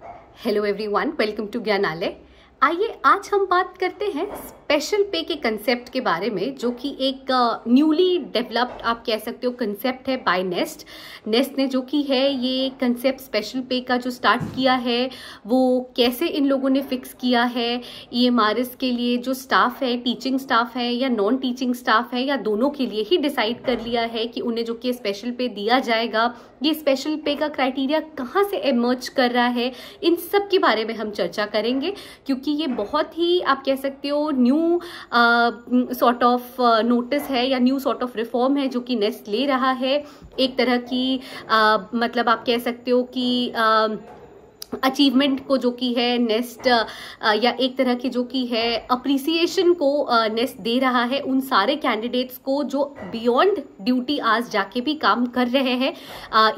Hello everyone, welcome to Gyanalaya. आइए आज हम बात करते हैं स्पेशल पे के कंसेप्ट के बारे में, जो कि एक न्यूली डेवलप्ड आप कह सकते हो कंसेप्ट है बाय नेस्ट। नेस्ट ने जो कि है ये कंसेप्ट स्पेशल पे का जो स्टार्ट किया है, वो कैसे इन लोगों ने फिक्स किया है। ईएमआरएस के लिए जो स्टाफ है, टीचिंग स्टाफ है या नॉन टीचिंग स्टाफ है, या दोनों के लिए ही डिसाइड कर लिया है कि उन्हें जो कि स्पेशल पे दिया जाएगा। ये स्पेशल पे का क्राइटेरिया कहाँ से एमर्ज कर रहा है, इन सब के बारे में हम चर्चा करेंगे, क्योंकि ये बहुत ही आप कह सकते हो न्यू सॉर्ट ऑफ नोटिस है या न्यू सॉर्ट ऑफ रिफॉर्म है जो कि नेस्ट ले रहा है। एक तरह की मतलब आप कह सकते हो कि अचीवमेंट को जो कि है नेस्ट या एक तरह की जो कि है अप्रिसिएशन को नेस्ट दे रहा है उन सारे कैंडिडेट्स को जो बियॉन्ड ड्यूटी आज जाके भी काम कर रहे हैं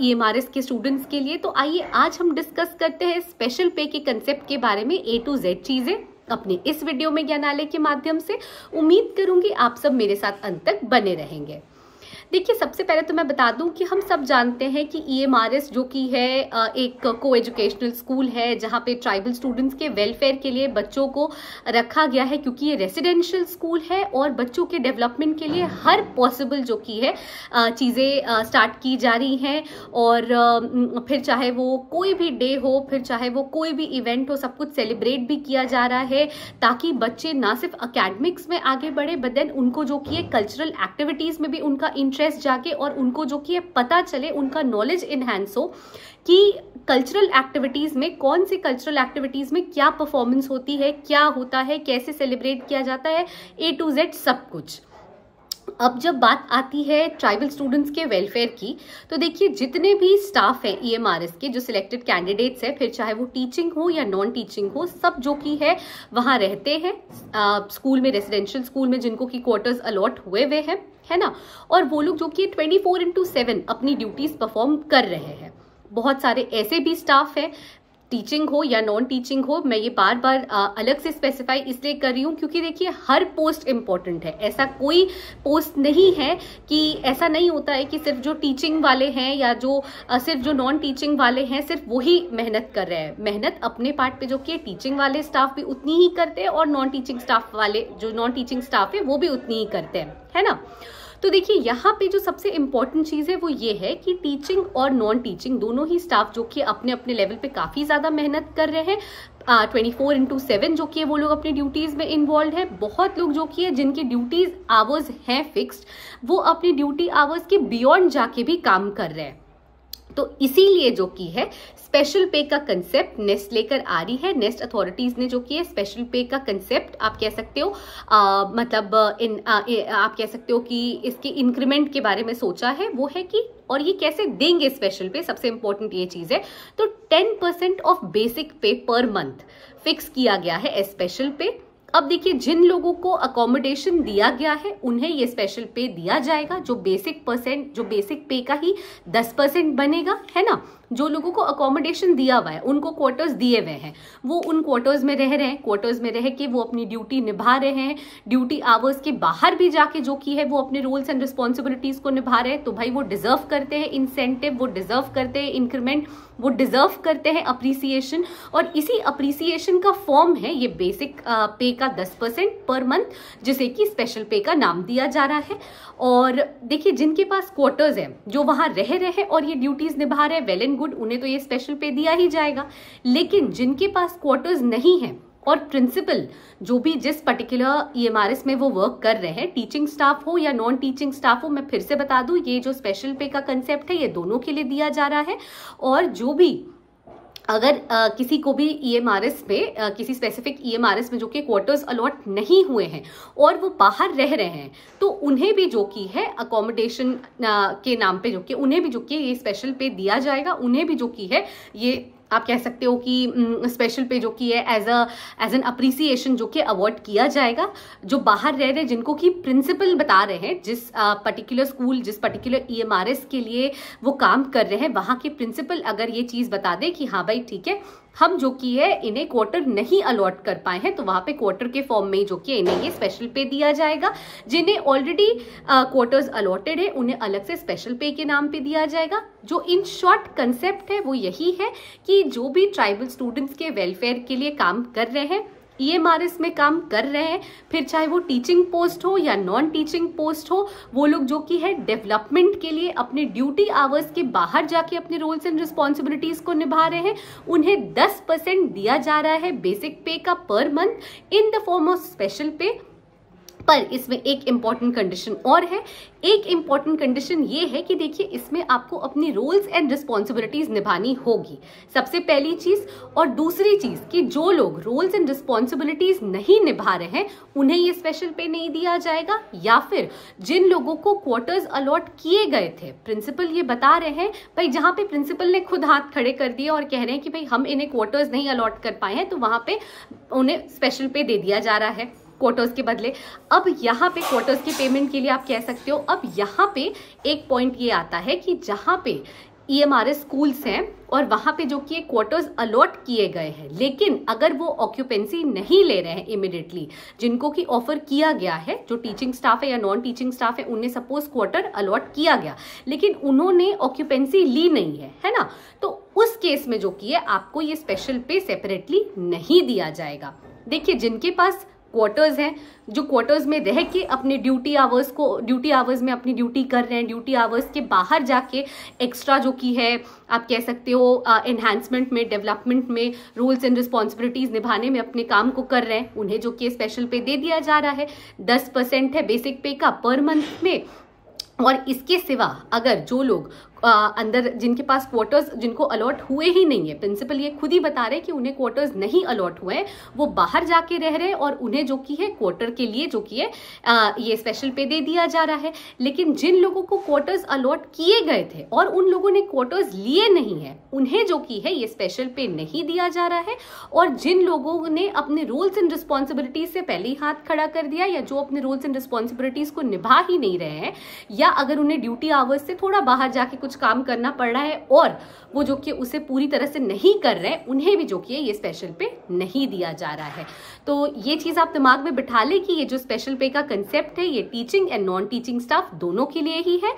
ईएमआरएस के स्टूडेंट्स के लिए। तो आइए आज हम डिस्कस करते हैं स्पेशल पे के कंसेप्ट के बारे में, A to Z चीजें अपने इस वीडियो में ज्ञानालय के माध्यम से। उम्मीद करूंगी आप सब मेरे साथ अंत तक बने रहेंगे। देखिए, सबसे पहले तो मैं बता दूं कि हम सब जानते हैं कि ईएमआरएस जो कि है एक को एजुकेशनल स्कूल है, जहां पे ट्राइबल स्टूडेंट्स के वेलफेयर के लिए बच्चों को रखा गया है, क्योंकि ये रेसिडेंशियल स्कूल है और बच्चों के डेवलपमेंट के लिए हर पॉसिबल जो कि है चीज़ें स्टार्ट की जा रही हैं। और फिर चाहे वो कोई भी डे हो, फिर चाहे वो कोई भी इवेंट हो, सब कुछ सेलिब्रेट भी किया जा रहा है ताकि बच्चे ना सिर्फ अकेडमिक्स में आगे बढ़े, बट देन उनको जो कि कल्चरल एक्टिविटीज़ में भी उनका इंटरेस्ट जाके और उनको जो कि पता चले, उनका नॉलेज इनहैंस हो कि कल्चरल एक्टिविटीज में कौन सी कल्चरल एक्टिविटीज में क्या परफॉर्मेंस होती है, क्या होता है, कैसे सेलिब्रेट किया जाता है, A to Z सब कुछ। अब जब बात आती है ट्राइबल स्टूडेंट्स के वेलफेयर की, तो देखिए जितने भी स्टाफ हैं ईएमआरएस के, जो सिलेक्टेड कैंडिडेट्स हैं, फिर चाहे वो टीचिंग हो या नॉन टीचिंग हो, सब जो कि है वहाँ रहते हैं स्कूल में, रेसिडेंशियल स्कूल में, जिनको कि क्वार्टर्स अलॉट हुए हुए हैं, है ना। और वो लोग जो कि 24/7 अपनी ड्यूटीज परफॉर्म कर रहे हैं। बहुत सारे ऐसे भी स्टाफ हैं, टीचिंग हो या नॉन टीचिंग हो, मैं ये बार बार अलग से स्पेसिफाई इसलिए कर रही हूँ क्योंकि देखिए हर पोस्ट इंपॉर्टेंट है। ऐसा कोई पोस्ट नहीं है कि ऐसा नहीं होता है कि सिर्फ जो टीचिंग वाले हैं या जो सिर्फ जो नॉन टीचिंग वाले हैं सिर्फ वही मेहनत कर रहे हैं। मेहनत अपने पार्ट पे जो कि टीचिंग वाले स्टाफ भी उतनी ही करते हैं और नॉन टीचिंग स्टाफ वाले, जो नॉन टीचिंग स्टाफ है, वो भी उतनी ही करते हैं, है ना। तो देखिए यहाँ पे जो सबसे इम्पॉर्टेंट चीज़ है वो ये है कि टीचिंग और नॉन टीचिंग दोनों ही स्टाफ जो कि अपने अपने लेवल पे काफ़ी ज़्यादा मेहनत कर रहे हैं। 24/7 जो कि वो लोग अपनी ड्यूटीज़ में इन्वॉल्व है। बहुत लोग जो कि है जिनकी ड्यूटीज़ आवर्स हैं फिक्स्ड, वो अपनी ड्यूटी आवर्स के बियॉन्ड जाके भी काम कर रहे हैं। तो इसीलिए जो कि है स्पेशल पे का कंसेप्ट नेस्ट लेकर आ रही है। नेस्ट अथॉरिटीज ने जो कि है स्पेशल पे का कंसेप्ट आप कह सकते हो मतलब आप कह सकते हो कि इसके इंक्रीमेंट के बारे में सोचा है। वो है कि और ये कैसे देंगे स्पेशल पे, सबसे इंपॉर्टेंट ये चीज है। तो 10% ऑफ बेसिक पे पर मंथ फिक्स किया गया है स्पेशल पे। अब देखिए जिन लोगों को अकोमोडेशन दिया गया है उन्हें ये स्पेशल पे दिया जाएगा, जो बेसिक पे का ही 10% बनेगा, है ना। जो लोगों को अकोमोडेशन दिया हुआ है, उनको क्वार्टर्स दिए हुए हैं, वो उन क्वार्टर्स में रह रहे हैं, क्वार्टर्स में रह के वो अपनी ड्यूटी निभा रहे हैं। ड्यूटी आवर्स के बाहर भी जाके जो कि है वो अपने रोल्स एंड रिस्पॉन्सिबिलिटीज को निभा रहे हैं। तो भाई वो डिजर्व करते हैं इंसेंटिव, वो डिजर्व करते हैं इंक्रीमेंट, वो डिजर्व करते हैं अप्रिसिएशन। और इसी अप्रिसिएशन का फॉर्म है ये बेसिक पे का 10% पर मंथ, जिसे कि स्पेशल पे का नाम दिया जा रहा है। और देखिए जिनके पास क्वार्टर्स है, जो वहां रह रहे हैं और ये ड्यूटीज निभा रहे हैं, वेल एंड गुड, उन्हें तो ये स्पेशल पे दिया ही जाएगा। लेकिन जिनके पास क्वार्टर्स नहीं है और प्रिंसिपल जो भी जिस पर्टिकुलर ईएमआरएस में वो वर्क कर रहे हैं, टीचिंग स्टाफ हो या नॉन टीचिंग स्टाफ हो, मैं फिर से बता दूं ये जो स्पेशल पे का कंसेप्ट है ये दोनों के लिए दिया जा रहा है। और जो भी अगर किसी को भी ईएमआरएस में किसी स्पेसिफिक ईएमआरएस में जो कि क्वार्टर्स अलॉट नहीं हुए हैं और वो बाहर रह रहे हैं, तो उन्हें भी जो कि है अकोमोडेशन के नाम पे जो कि उन्हें भी जो कि ये स्पेशल पे दिया जाएगा। उन्हें भी जो कि है ये आप कह सकते हो कि स्पेशल पे जो कि है एज एन अप्रिसिएशन जो कि अवार्ड किया जाएगा। जो बाहर रह रहे जिनको कि प्रिंसिपल बता रहे हैं, जिस पर्टिकुलर स्कूल, जिस पर्टिकुलर ईएमआरएस के लिए वो काम कर रहे हैं, वहाँ के प्रिंसिपल अगर ये चीज़ बता दे कि हाँ भाई ठीक है, हम जो कि है इन्हें क्वार्टर नहीं अलॉट कर पाए हैं, तो वहां पे क्वार्टर के फॉर्म में जो कि इन्हें ये स्पेशल पे दिया जाएगा। जिन्हें ऑलरेडी क्वार्टर्स अलॉटेड है उन्हें अलग से स्पेशल पे के नाम पे दिया जाएगा। जो इन शॉर्ट कंसेप्ट है वो यही है कि जो भी ट्राइबल स्टूडेंट्स के वेलफेयर के लिए काम कर रहे हैं, EMRS में काम कर रहे हैं, फिर चाहे वो टीचिंग पोस्ट हो या नॉन टीचिंग पोस्ट हो, वो लोग जो कि है डेवलपमेंट के लिए अपने ड्यूटी आवर्स के बाहर जाके अपने रोल्स एंड रिस्पॉन्सिबिलिटीज को निभा रहे हैं, उन्हें 10% दिया जा रहा है बेसिक पे का per month in the form of special पे। पर इसमें एक इंपॉर्टेंट कंडीशन और है। एक इंपॉर्टेंट कंडीशन ये है कि देखिए इसमें आपको अपनी रोल्स एंड रिस्पॉन्सिबिलिटीज निभानी होगी, सबसे पहली चीज। और दूसरी चीज कि जो लोग रोल्स एंड रिस्पॉन्सिबिलिटीज नहीं निभा रहे हैं उन्हें ये स्पेशल पे नहीं दिया जाएगा, या फिर जिन लोगों को क्वार्टर्स अलॉट किए गए थे, प्रिंसिपल ये बता रहे हैं भाई, जहां पे प्रिंसिपल ने खुद हाथ खड़े कर दिए और कह रहे हैं कि भाई हम इन्हें क्वार्टर्स नहीं अलॉट कर पाए हैं, तो वहां पे उन्हें स्पेशल पे दे दिया जा रहा है क्वार्टर्स के बदले। अब यहाँ पे क्वार्टर्स की पेमेंट के लिए आप कह सकते हो, अब यहाँ पे एक पॉइंट ये आता है कि जहाँ पे EMRS स्कूल्स हैं और वहां पे जो कि क्वार्टर्स अलॉट किए गए हैं, लेकिन अगर वो ऑक्यूपेंसी नहीं ले रहे हैं इमिडिएटली, जिनको कि ऑफर किया गया है, जो टीचिंग स्टाफ है या नॉन टीचिंग स्टाफ है, उन्हें सपोज क्वार्टर अलॉट किया गया लेकिन उन्होंने ऑक्यूपेंसी ली नहीं है ना, तो उस केस में जो कि है आपको ये स्पेशल पे सेपरेटली नहीं दिया जाएगा। देखिए जिनके पास क्वार्टर्स हैं, जो क्वार्टर्स में रह के अपने ड्यूटी आवर्स में अपनी ड्यूटी कर रहे हैं, ड्यूटी आवर्स के बाहर जाके एक्स्ट्रा जो की है आप कह सकते हो एनहांसमेंट में, डेवलपमेंट में, रूल्स एंड रिस्पॉन्सिबिलिटीज निभाने में अपने काम को कर रहे हैं, उन्हें जो कि स्पेशल पे दे दिया जा रहा है। 10% है बेसिक पे का पर मंथ में। और इसके सिवा अगर जो लोग अंदर जिनके पास क्वार्टर्स जिनको अलॉट हुए ही नहीं है, प्रिंसिपल ये खुद ही बता रहे हैं कि उन्हें क्वार्टर्स नहीं अलॉट हुए हैं, वो बाहर जाके रह रहे हैं और उन्हें जो कि है क्वार्टर के लिए जो कि है ये स्पेशल पे दे दिया जा रहा है। लेकिन जिन लोगों को क्वार्टर्स अलॉट किए गए थे और उन लोगों ने क्वार्टर्स लिए नहीं है, उन्हें जो कि है ये स्पेशल पे नहीं दिया जा रहा है। और जिन लोगों ने अपने रूल्स एंड रिस्पॉन्सिबिलिटीज से पहले ही हाथ खड़ा कर दिया, या जो अपने रूल्स एंड रिस्पॉन्सिबिलिटीज को निभा ही नहीं रहे हैं, या अगर उन्हें ड्यूटी आवर्स से थोड़ा बाहर जाके कुछ काम करना पड़ रहा है और वो जो कि उसे पूरी तरह से नहीं कर रहे हैं, उन्हें भी जो कि ये स्पेशल पे नहीं दिया जा रहा है। तो ये चीज आप दिमाग में बिठा ले कि ये जो स्पेशल पे का कंसेप्ट है ये teaching and non teaching staff दोनों के लिए ही है।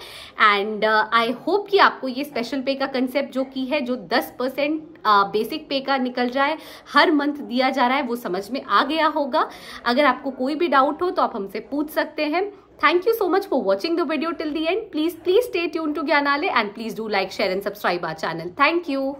एंड आई होप कि आपको ये स्पेशल पे का कंसेप्ट जो कि है, जो 10% बेसिक पे का निकल जाए हर मंथ दिया जा रहा है, वो समझ में आ गया होगा। अगर आपको कोई भी डाउट हो तो आप हमसे पूछ सकते हैं। Thank you so much for watching the video till the end. Please stay tuned to Gyanalaya and please do like, share and subscribe our channel. Thank you.